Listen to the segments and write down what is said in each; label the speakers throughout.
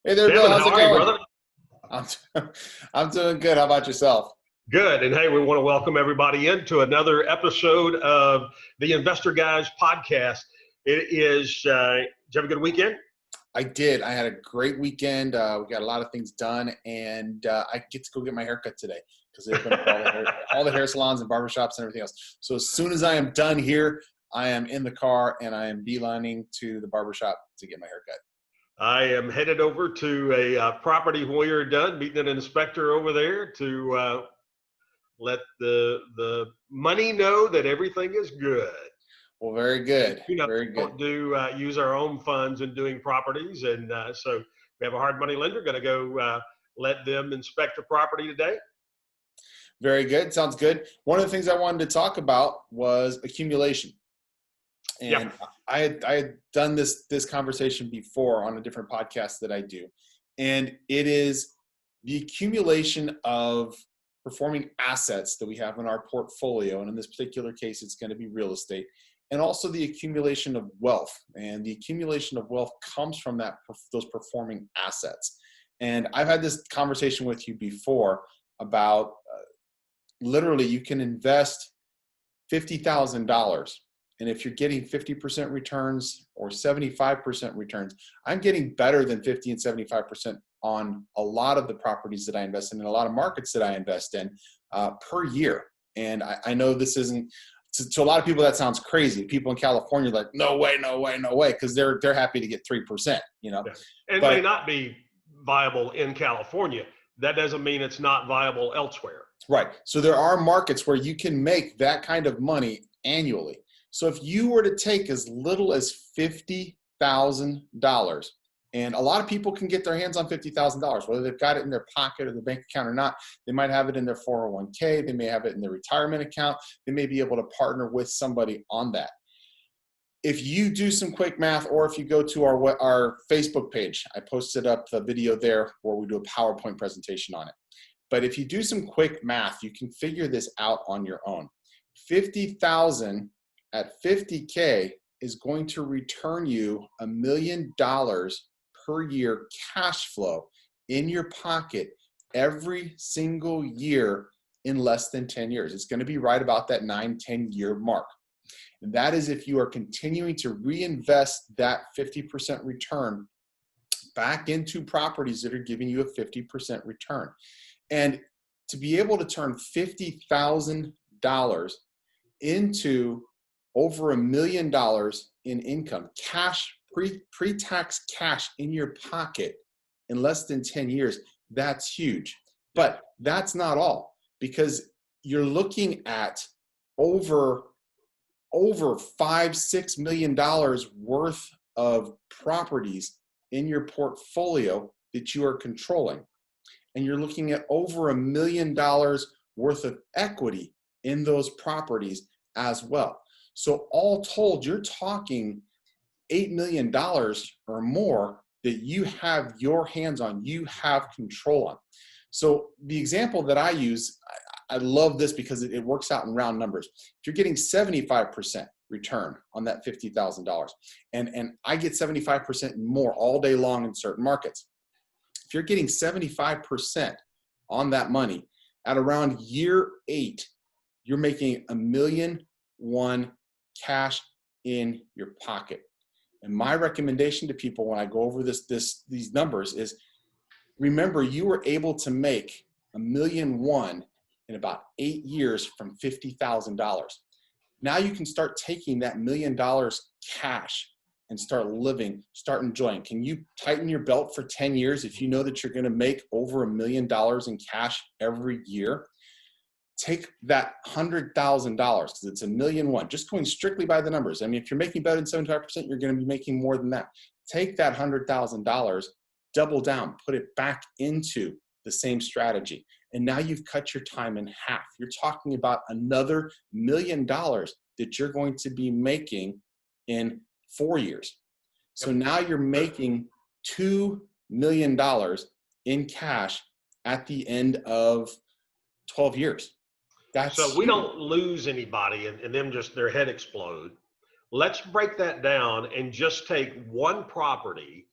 Speaker 1: Hey there, Bill.
Speaker 2: Kevin,
Speaker 1: How's
Speaker 2: how
Speaker 1: it
Speaker 2: are you,
Speaker 1: going?
Speaker 2: brother?
Speaker 1: I'm, I'm doing good. How about yourself?
Speaker 2: Good. And hey, we want to welcome everybody into another episode of the Investor Guys podcast. It is, did you have a good weekend?
Speaker 1: I did. I had a great weekend. We got a lot of things done, and I get to go get my haircut today because they open up all the hair salons and barbershops and everything else. So as soon as I am done here, I am in the car and I am beelining to the barbershop to get my haircut.
Speaker 2: I am headed over to a property when you're done, meeting an inspector over there to let the money know that everything is good.
Speaker 1: Well, very good.
Speaker 2: You know,
Speaker 1: Very
Speaker 2: we
Speaker 1: good.
Speaker 2: don't use our own funds in doing properties, and so we have a hard money lender going to go let them inspect the property today.
Speaker 1: Very good. Sounds good. One of the things I wanted to talk about was accumulation. And
Speaker 2: Yeah.
Speaker 1: I had done this conversation before on a different podcast that I do. And it is the accumulation of performing assets that we have in our portfolio. And in this particular case, it's going to be real estate. And also the accumulation of wealth. And the accumulation of wealth comes from those performing assets. And I've had this conversation with you before about literally you can invest $50,000. And if you're getting 50% returns or 75% returns, I'm getting better than 50 and 75% on a lot of the properties that I invest in and a lot of markets that I invest in per year. And I know this isn't, to a lot of people that sounds crazy. People in California are like, no way, no way, no way, because they're happy to get 3%, you know.
Speaker 2: Yeah. It may not be viable in California. That doesn't mean it's not viable elsewhere.
Speaker 1: Right. So there are markets where you can make that kind of money annually. So if you were to take as little as $50,000, and a lot of people can get their hands on $50,000, whether they've got it in their pocket or the bank account or not, they might have it in their 401k, they may have it in their retirement account, they may be able to partner with somebody on that. If you do some quick math, or if you go to our Facebook page, I posted up the video there where we do a PowerPoint presentation on it. But if you do some quick math, you can figure this out on your own. 50,000 at 50K is going to return you $1 million per year cash flow in your pocket every single year in less than 10 years. It's going to be right about that 9-10 year mark. And that is if you are continuing to reinvest that 50% return back into properties that are giving you a 50% return. And to be able to turn $50,000 into over $1 million in income, cash, pre-tax cash in your pocket in less than 10 years, that's huge. But that's not all, because you're looking at over $5-6 million worth of properties in your portfolio that you are controlling. And you're looking at over $1 million worth of equity in those properties as well. So all told, you're talking $8 million or more that you have your hands on, you have control on. So the example that I use, I love this because it works out in round numbers. If you're getting 75% return on that $50,000, and I get 75% more all day long in certain markets. If you're getting 75% on that money, at around year 8, you're making $1.1 million cash in your pocket. And my recommendation to people when I go over these numbers is, remember, you were able to make $1.1 million in about 8 years from $50,000. Now you can start taking that $1 million cash and start living, start enjoying. Can you tighten your belt for 10 years if you know that you're going to make over $1 million in cash every year? Take that $100,000, because it's $1.1 million, just going strictly by the numbers. I mean, if you're making better than 75%, you're going to be making more than that. Take that $100,000, double down, put it back into the same strategy. And now you've cut your time in half. You're talking about another $1 million that you're going to be making in 4 years. So now you're making $2 million in cash at the end of 12 years.
Speaker 2: So we don't lose anybody and them just their head explode. Let's break that down and just take one property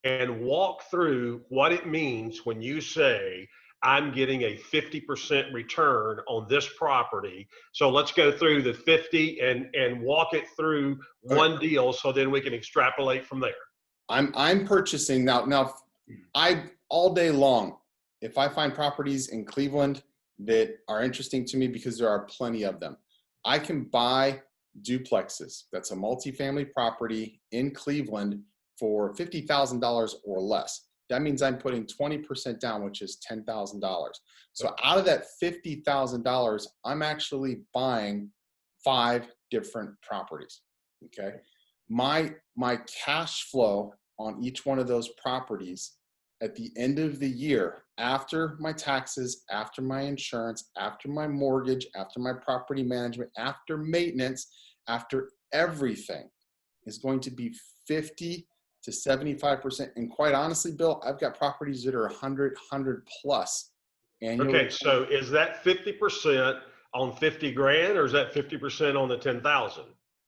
Speaker 2: and walk through what it means when you say, I'm getting a 50% return on this property. So let's go through the 50 and walk it through
Speaker 1: Okay.
Speaker 2: one deal so then we can extrapolate from there.
Speaker 1: I'm purchasing now I all day long, if I find properties in Cleveland that are interesting to me, because there are plenty of them, I can buy duplexes. That's a multifamily property in Cleveland for $50,000 or less. That means I'm putting 20% down, which is $10,000. So out of that $50,000, I'm actually buying 5 different properties. Okay. My cash flow on each one of those properties at the end of the year, after my taxes, after my insurance, after my mortgage, after my property management, after maintenance, after everything, is going to be 50 to 75%. And quite honestly, Bill, I've got properties that are 100 plus annual
Speaker 2: Okay,
Speaker 1: return.
Speaker 2: so is that 50% on 50 grand or is that 50% on the 10,000?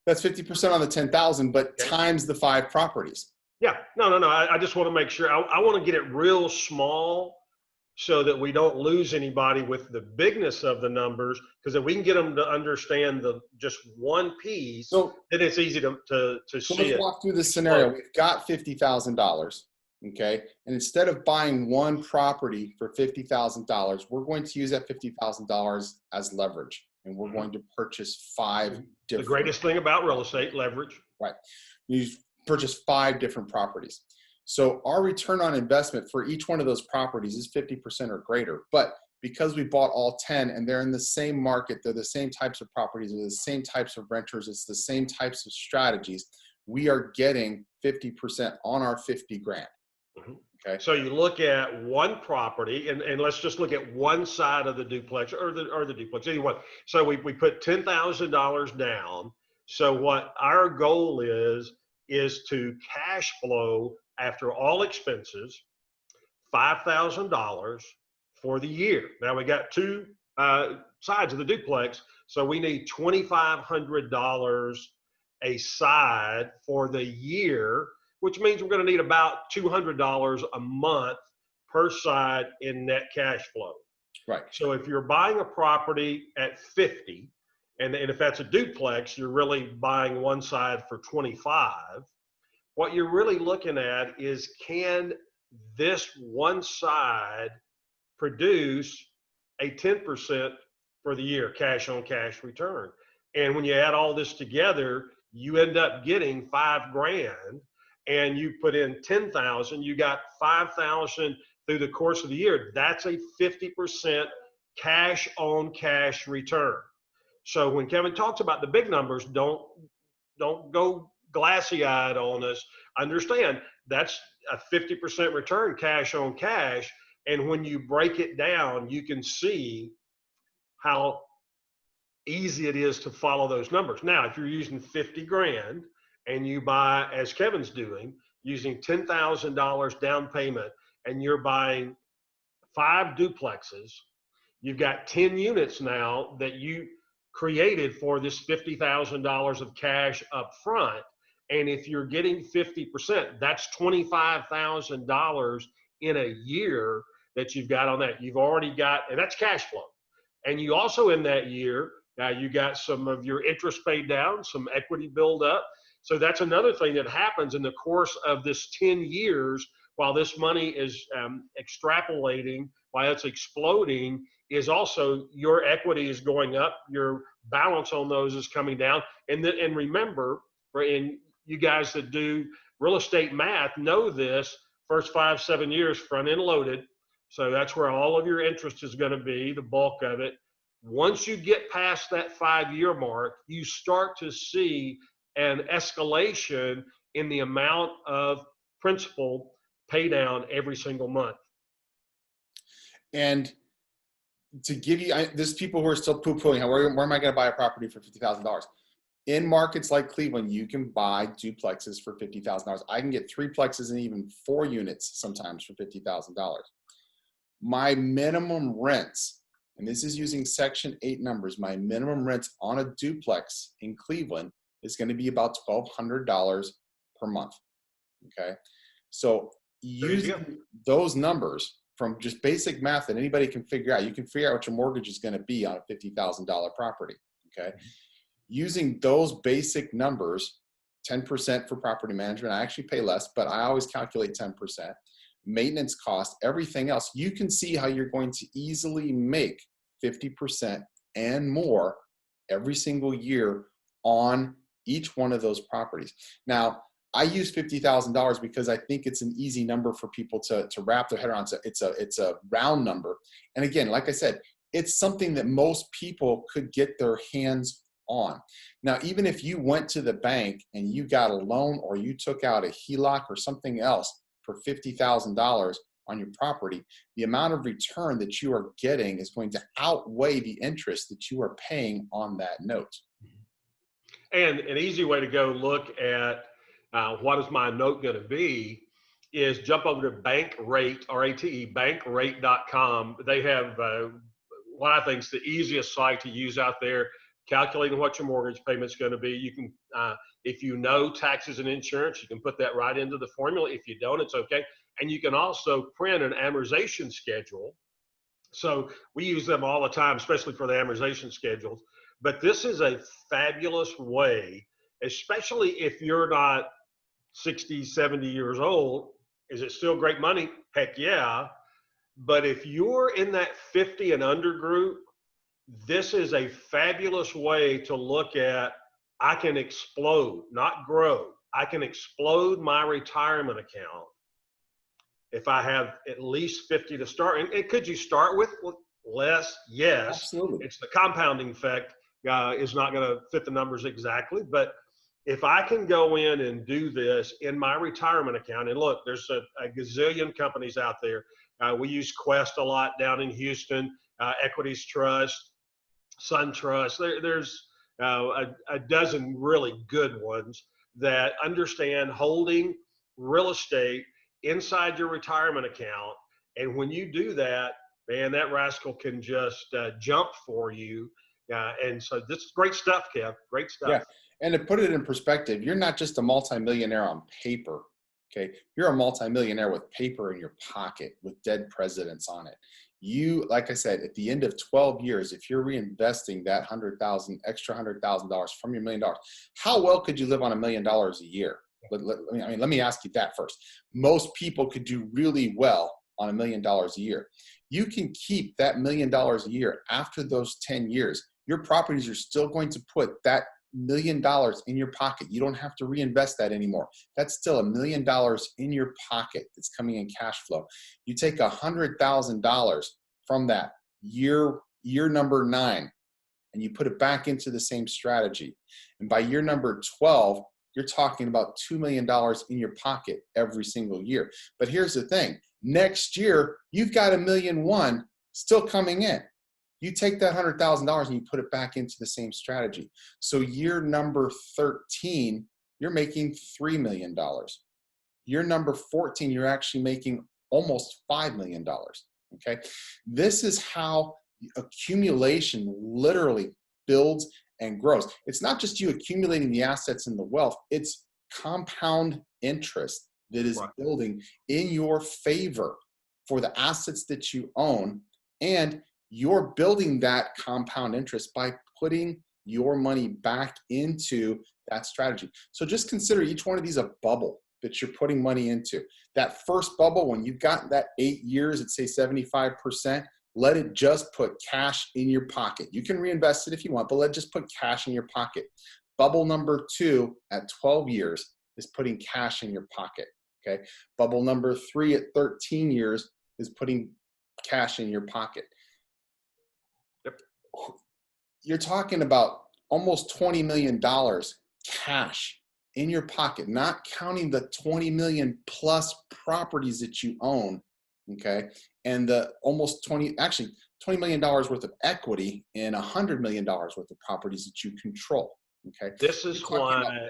Speaker 1: That's 50% on the 10,000, but
Speaker 2: Okay.
Speaker 1: times the 5 properties.
Speaker 2: Yeah, no. I just want to make sure. I want to get it real small so that we don't lose anybody with the bigness of the numbers. Because if we can get them to understand the just one piece,
Speaker 1: So
Speaker 2: then it's easy to
Speaker 1: So
Speaker 2: see
Speaker 1: let's
Speaker 2: it
Speaker 1: walk through this
Speaker 2: explode.
Speaker 1: scenario. We've got $50,000, okay? And instead of buying one property for $50,000, we're going to use that $50,000 as leverage, and we're going to purchase 5
Speaker 2: The
Speaker 1: different.
Speaker 2: greatest thing about real estate, leverage.
Speaker 1: Right. You purchase 5 different properties. So our return on investment for each one of those properties is 50% or greater. But because we bought all 10 and they're in the same market, they're the same types of properties, they're the same types of renters, it's the same types of strategies, we are getting 50% on our 50 grand.
Speaker 2: Mhm.
Speaker 1: Okay.
Speaker 2: So you look at one property, and let's just look at one side of the duplex or the duplex, anyone. So we put $10,000 down. So what our goal is to cash flow after all expenses $5,000 for the year. Now we got 2 sides of the duplex, so we need $2,500 a side for the year, which means we're going to need about $200 a month per side in net cash flow.
Speaker 1: Right.
Speaker 2: So if you're buying a property at 50, and if that's a duplex, you're really buying one side for 25. What you're really looking at is, can this one side produce a 10% for the year cash on cash return? And when you add all this together, you end up getting 5 grand, and you put in 10,000, you got 5,000 through the course of the year. That's a 50% cash on cash return. So when Kevin talks about the big numbers, don't go glassy eyed on us. Understand that's a 50% return cash on cash. And when you break it down, you can see how easy it is to follow those numbers. Now, if you're using 50 grand and you buy, as Kevin's doing, using $10,000 down payment, and you're buying 5 duplexes, you've got 10 units now that you created for this $50,000 of cash up front. And if you're getting 50%, that's $25,000 in a year that you've got on that. You've already got, and that's cash flow. And you also in that year, now you got some of your interest paid down, some equity build up. So that's another thing that happens in the course of this 10 years while this money is extrapolating, while it's exploding, is also your equity is going up, your balance on those is coming down. And remember, you guys that do real estate math know this, first 5-7 years front end loaded. So that's where all of your interest is going to be, the bulk of it. Once you get past that 5-year mark, you start to see an escalation in the amount of principal pay down every single month.
Speaker 1: And to give you, there's people who are still poo-pooing, where am I going to buy a property for $50,000? In markets like Cleveland, you can buy duplexes for $50,000. I can get 3 plexes and even 4 units sometimes for $50,000. My minimum rents, and this is using Section 8 numbers, my minimum rents on a duplex in Cleveland is going to be about $1,200 per month. Okay. So
Speaker 2: There you go.
Speaker 1: using those numbers from just basic math that anybody can figure out, you can figure out what your mortgage is going to be on a $50,000 property. Okay. Using those basic numbers, 10% for property management. I actually pay less, but I always calculate 10%. Maintenance cost, everything else. You can see how you're going to easily make 50% and more every single year on each one of those properties. Now, I use $50,000 because I think it's an easy number for people to wrap their head around. It's a round number. And again, like I said, it's something that most people could get their hands on. Now, even if you went to the bank and you got a loan or you took out a HELOC or something else for $50,000 on your property, the amount of return that you are getting is going to outweigh the interest that you are paying on that note.
Speaker 2: And an easy way to go look at what is my note going to be is jump over to Bankrate, R-A-T-E, bankrate.com. They have what I think is the easiest site to use out there, calculating what your mortgage payment's going to be. You can, if you know taxes and insurance, you can put that right into the formula. If you don't, it's okay. And you can also print an amortization schedule. So we use them all the time, especially for the amortization schedules. But this is a fabulous way, especially if you're not 60, 70 years old. Is it still great money? Heck yeah. But if you're in that 50 and under group, this is a fabulous way to look at, I can explode, not grow. I can explode my retirement account if I have at least 50 to start. And could you start with less? Yes.
Speaker 1: Absolutely.
Speaker 2: It's the compounding effect is not going to fit the numbers exactly. But if I can go in and do this in my retirement account, and look, there's a gazillion companies out there. We use Quest a lot down in Houston, Equities Trust, SunTrust. There's a dozen really good ones that understand holding real estate inside your retirement account. And when you do that, man, that rascal can just jump for you. And so this is great stuff, Kev. Great stuff.
Speaker 1: Yeah. And to put it in perspective, you're not just a multimillionaire on paper. Okay. You're a multimillionaire with paper in your pocket with dead presidents on it. You, like I said, at the end of 12 years, if you're reinvesting that extra $100,000 from your $1 million, how well could you live on $1 million a year? Let me ask you that first. Most people could do really well on $1 million a year. You can keep that $1 million a year after those 10 years. Your properties are still going to put that $1 million in your pocket. You don't have to reinvest that anymore. That's still $1 million in your pocket that's coming in cash flow. You take $100,000 from that year number 9, and you put it back into the same strategy. And by year number 12, you're talking about $2 million in your pocket every single year. But here's the thing. Next year, you've got $1.1 million still coming in. You take that $100,000 and you put it back into the same strategy. So year number 13, you're making $3 million. Year number 14, you're actually making almost $5 million. Okay. This is how accumulation literally builds and grows. It's not just you accumulating the assets and the wealth, it's compound interest that is building in your favor for the assets that you own. And you're building that compound interest by putting your money back into that strategy. So just consider each one of these a bubble that you're putting money into. That first bubble, when you've got that 8 years at say 75%, let it just put cash in your pocket. You can reinvest it if you want, but let it just put cash in your pocket. Bubble number 2 at 12 years is putting cash in your pocket. Okay. Bubble number 3 at 13 years is putting cash in your pocket. You're talking about almost $20 million cash in your pocket, not counting the 20 million plus properties that you own. Okay. And the almost $20 million worth of equity and $100 million worth of properties that you control. Okay.
Speaker 2: This is why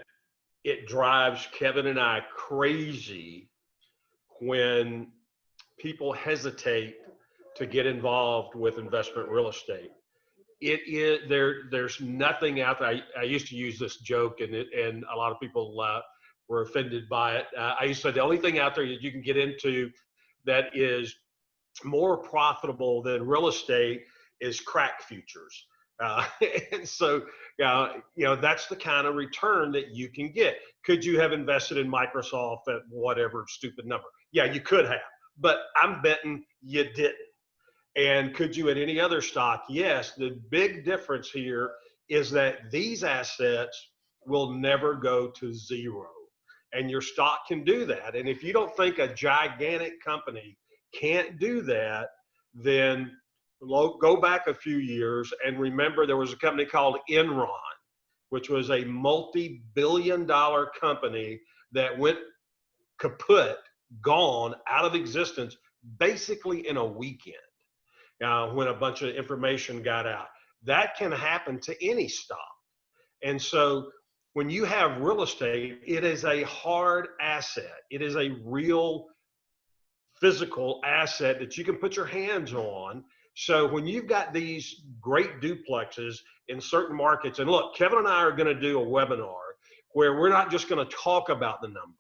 Speaker 2: it drives Kevin and I crazy when people hesitate to get involved with investment real estate. It is there's nothing out there. I used to use this joke, and a lot of people were offended by it. I used to say the only thing out there that you can get into that is more profitable than real estate is crack futures. Uh, and so, that's the kind of return that you can get. Could you have invested in Microsoft at whatever stupid number? Yeah, you could have, but I'm betting you didn't. And could you at any other stock? Yes. The big difference here is that these assets will never go to zero. And your stock can do that. And if you don't think a gigantic company can't do that, then go back a few years and remember there was a company called Enron, which was a multi-billion-dollar company that went kaput, gone, out of existence, basically in a weekend when a bunch of information got out. That can happen to any stock. And so when you have real estate, it is a hard asset. It is a real physical asset that you can put your hands on. So when you've got these great duplexes in certain markets, and look, Kevin and I are going to do a webinar where we're not just going to talk about the numbers.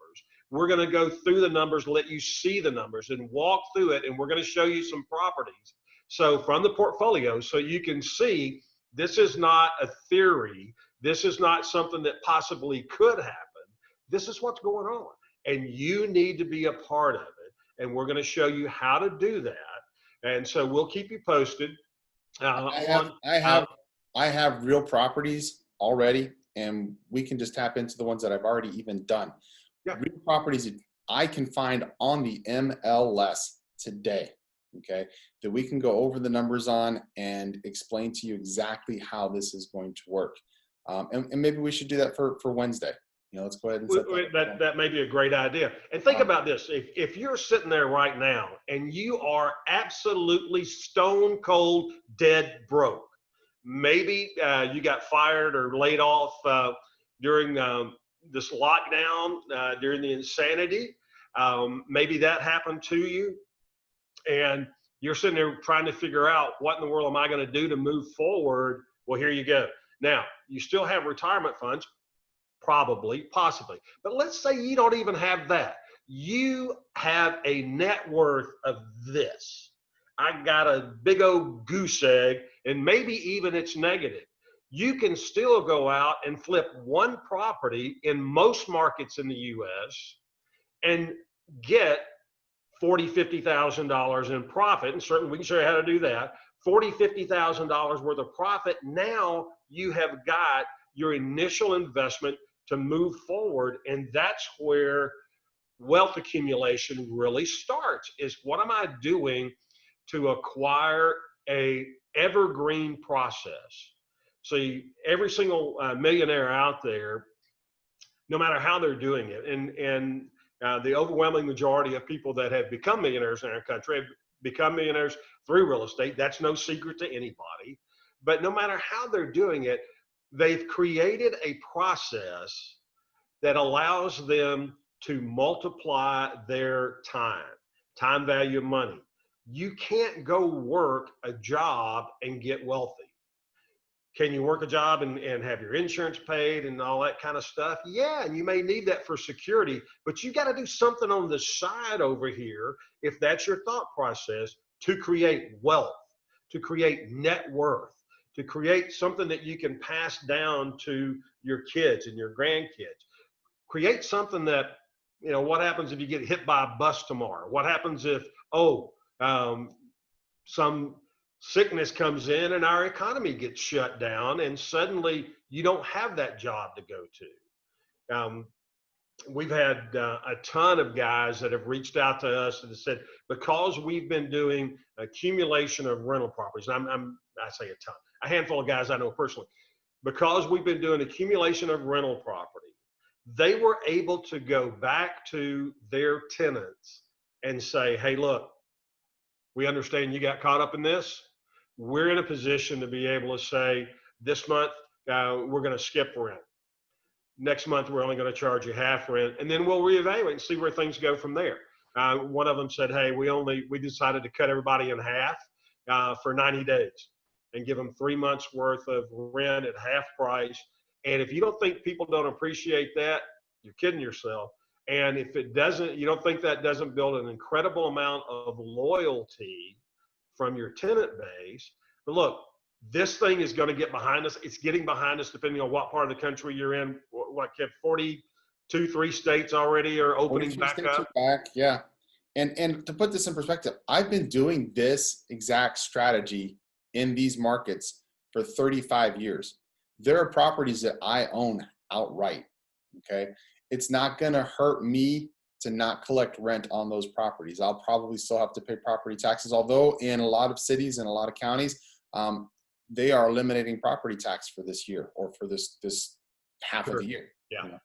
Speaker 2: We're going to go through the numbers, let you see the numbers and walk through it. And we're going to show you some properties. So from the portfolio, so you can see this is not a theory. This is not something that possibly could happen. This is what's going on. And you need to be a part of it. And we're going to show you how to do that. And so we'll keep you posted.
Speaker 1: I have real properties already, and we can just tap into the ones that I've already even done. Yeah. Real properties I can find on the MLS today, okay, that we can go over the numbers on and explain to you exactly how this is going to work. And maybe we should do that for Wednesday. Let's go ahead and set
Speaker 2: that may be a great idea. And think about this. If you're sitting there right now and you are absolutely stone cold dead broke, maybe you got fired or laid off during this lockdown, during the insanity. Maybe that happened to you. And you're sitting there trying to figure out what in the world am I going to do to move forward? Well, here you go. Now, you still have retirement funds. Probably, possibly. But let's say you don't even have that. You have a net worth of this. I got a big old goose egg, and maybe even it's negative. You can still go out and flip one property in most markets in the U.S. and get $40,000, $50,000 in profit. And certainly we can show you how to do that. $40,000, $50,000 worth of profit. Now you have got your initial investment to move forward. And that's where wealth accumulation really starts, is what am I doing to acquire a evergreen process? So every single millionaire out there, no matter how they're doing it, and the overwhelming majority of people that have become millionaires in our country have become millionaires through real estate. That's no secret to anybody. But no matter how they're doing it, they've created a process that allows them to multiply their time value of money. You can't go work a job and get wealthy. Can you work a job and have your insurance paid and all that kind of stuff? Yeah, and you may need that for security, but you got to do something on the side over here, if that's your thought process, to create wealth, to create net worth, to create something that you can pass down to your kids and your grandkids. Create something that, what happens if you get hit by a bus tomorrow? What happens if, some sickness comes in and our economy gets shut down and suddenly you don't have that job to go to? We've had a ton of guys that have reached out to us and said, because we've been doing accumulation of rental properties, and I say a ton, a handful of guys I know personally, because we've been doing accumulation of rental property, they were able to go back to their tenants and say, hey, look, we understand you got caught up in this. We're in a position to be able to say, this month, we're going to skip rent. Next month, we're only going to charge you half rent, and then we'll reevaluate and see where things go from there. One of them said, hey, we decided to cut everybody in half for 90 days and give them 3 months worth of rent at half price. And if you don't think people don't appreciate that, You're kidding yourself. And if it doesn't, you don't think that doesn't build an incredible amount of loyalty from your tenant base. But look, this thing is going to get behind us. It's getting behind us depending on what part of the country you're in. What, Kev, 42, 3 states already are opening
Speaker 1: 43
Speaker 2: back
Speaker 1: states
Speaker 2: up.
Speaker 1: are back, yeah. And to put this in perspective, I've been doing this exact strategy in these markets for 35 years. There are properties that I own outright, okay? It's not gonna hurt me to not collect rent on those properties. I'll probably still have to pay property taxes, although in a lot of cities and a lot of counties, they are eliminating property tax for this year or for this half of the year.
Speaker 2: Yeah.
Speaker 1: You know?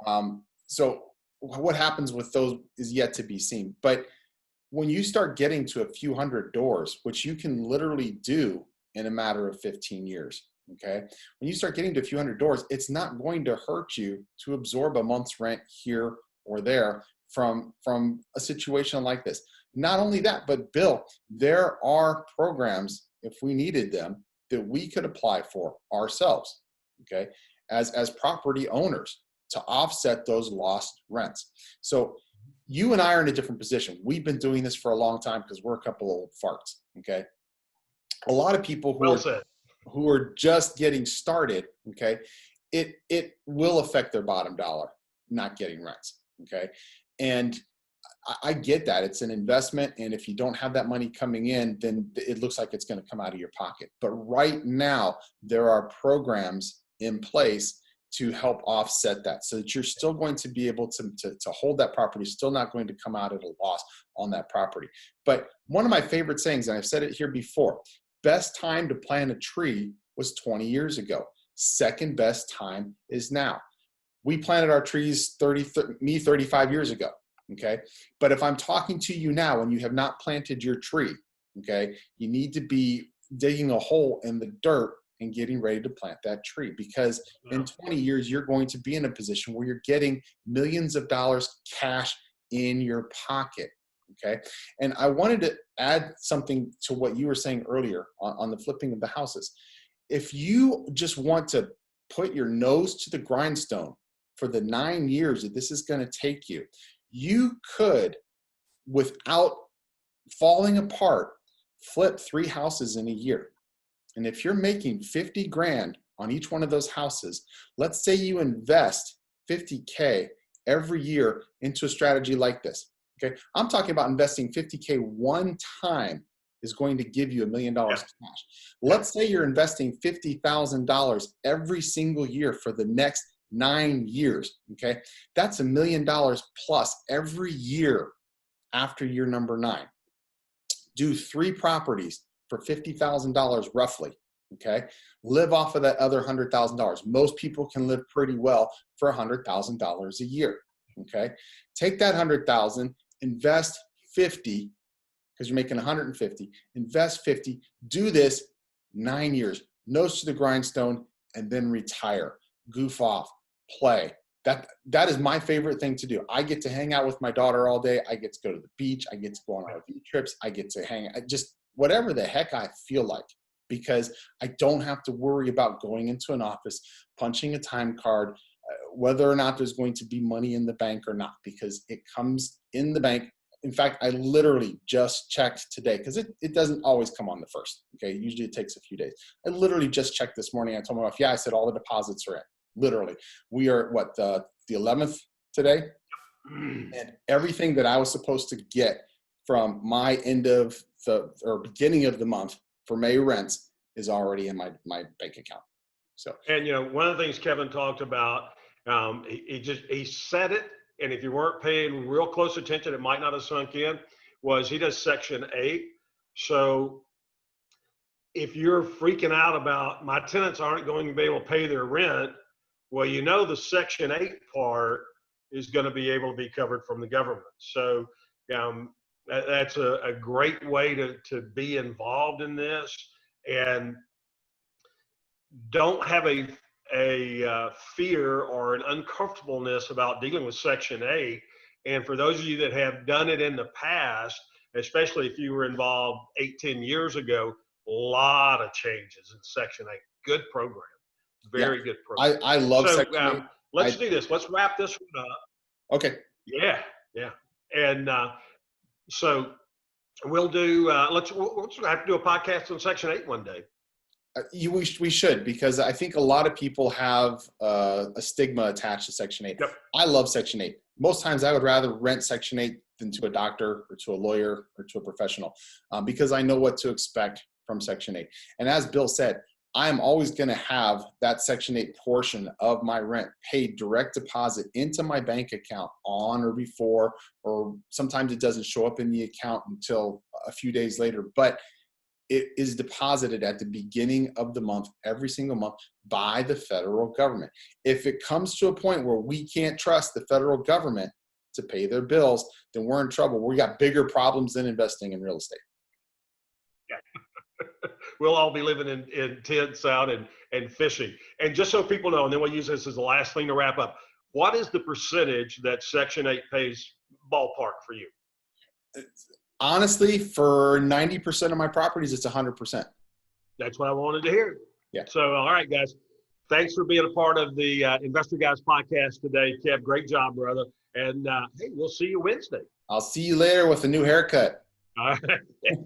Speaker 2: Yeah.
Speaker 1: So what happens with those is yet to be seen. But when you start getting to a few hundred doors, which you can literally do in a matter of 15 years, okay? When you start getting to a few hundred doors, it's not going to hurt you to absorb a month's rent here or there from a situation like this. Not only that, but Bill, there are programs, if we needed them, that we could apply for ourselves, okay, as property owners to offset those lost rents. So you and I are in a different position. We've been doing this for a long time because we're a couple old farts, okay? A lot of people who are just getting started, okay, it will affect their bottom dollar not getting rents, okay? And I get that. It's an investment, and if you don't have that money coming in, then it looks like it's going to come out of your pocket. But right now, there are programs in place to help offset that, so that you're still going to be able to hold that property, still not going to come out at a loss on that property. But one of my favorite sayings, and I've said it here before, best time to plant a tree was 20 years ago. Second best time is now. We planted our trees 35 years ago, okay? But if I'm talking to you now and you have not planted your tree, okay, you need to be digging a hole in the dirt and getting ready to plant that tree, because in 20 years, you're going to be in a position where you're getting millions of dollars cash in your pocket, okay? And I wanted to add something to what you were saying earlier on the flipping of the houses. If you just want to put your nose to the grindstone for the 9 years that this is going to take you, you could, without falling apart, flip 3 houses in a year. And if you're making 50 grand on each one of those houses, let's say you invest 50K every year into a strategy like this, okay? I'm talking about investing 50K one time is going to give you $1 million cash. Let's say you're investing $50,000 every single year for the next 9 years, okay? That's $1 million plus every year after year number 9. Do 3 properties for $50,000 roughly, okay? Live off of that other $100,000. Most people can live pretty well for $100,000 a year, okay? Take that $100,000, invest 50, because you're making 150, invest 50, do this 9 years, nose to the grindstone, and then retire. Goof off, play. That is my favorite thing to do. I get to hang out with my daughter all day. I get to go to the beach. I get to go on RV trips. I get to hang, just whatever the heck I feel like, because I don't have to worry about going into an office, punching a time card, whether or not there's going to be money in the bank or not, because it comes in the bank. In fact, I literally just checked today, because it doesn't always come on the 1st, okay? Usually it takes a few days. I literally just checked this morning. I told my wife, yeah, I said all the deposits are in. Literally. We are, what, the 11th today? And everything that I was supposed to get from my end of or beginning of the month for May rents is already in my bank account. So,
Speaker 2: and one of the things Kevin talked about, he said it, and if you weren't paying real close attention, it might not have sunk in, was he does Section 8. So if you're freaking out about my tenants aren't going to be able to pay their rent, well, the Section 8 part is going to be able to be covered from the government. So that's a great way to be involved in this, and don't have a fear or an uncomfortableness about dealing with Section 8. And for those of you that have done it in the past, especially if you were involved 8-10 years ago, a lot of changes in Section 8. Good program. Very good program.
Speaker 1: I love Section 8.
Speaker 2: let's do this. Let's wrap this one up.
Speaker 1: Okay.
Speaker 2: Yeah, yeah. And so we'll do. We'll have to do a podcast on Section 8 one day.
Speaker 1: We should, because I think a lot of people have a stigma attached to Section 8.
Speaker 2: Yep.
Speaker 1: I love Section 8. Most times I would rather rent Section 8 than to a doctor or to a lawyer or to a professional, because I know what to expect from Section 8. And as Bill said, I'm always going to have that Section 8 portion of my rent paid direct deposit into my bank account on or before, or sometimes it doesn't show up in the account until a few days later. But it is deposited at the beginning of the month, every single month, by the federal government. If it comes to a point where we can't trust the federal government to pay their bills, then we're in trouble. We got bigger problems than investing in real estate.
Speaker 2: Yeah. We'll all be living in tents out and fishing. And just so people know, and then we'll use this as the last thing to wrap up, what is the percentage that Section 8 pays ballpark for you?
Speaker 1: Honestly, for 90% of my properties, it's 100%.
Speaker 2: That's what I wanted to hear.
Speaker 1: Yeah.
Speaker 2: So, all right, guys. Thanks for being a part of the Investor Guys podcast today, Kev. Great job, brother. And, hey, we'll see you Wednesday.
Speaker 1: I'll see you later with a new haircut.
Speaker 2: All right.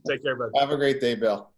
Speaker 2: Take care, buddy.
Speaker 1: Have a great day, Bill.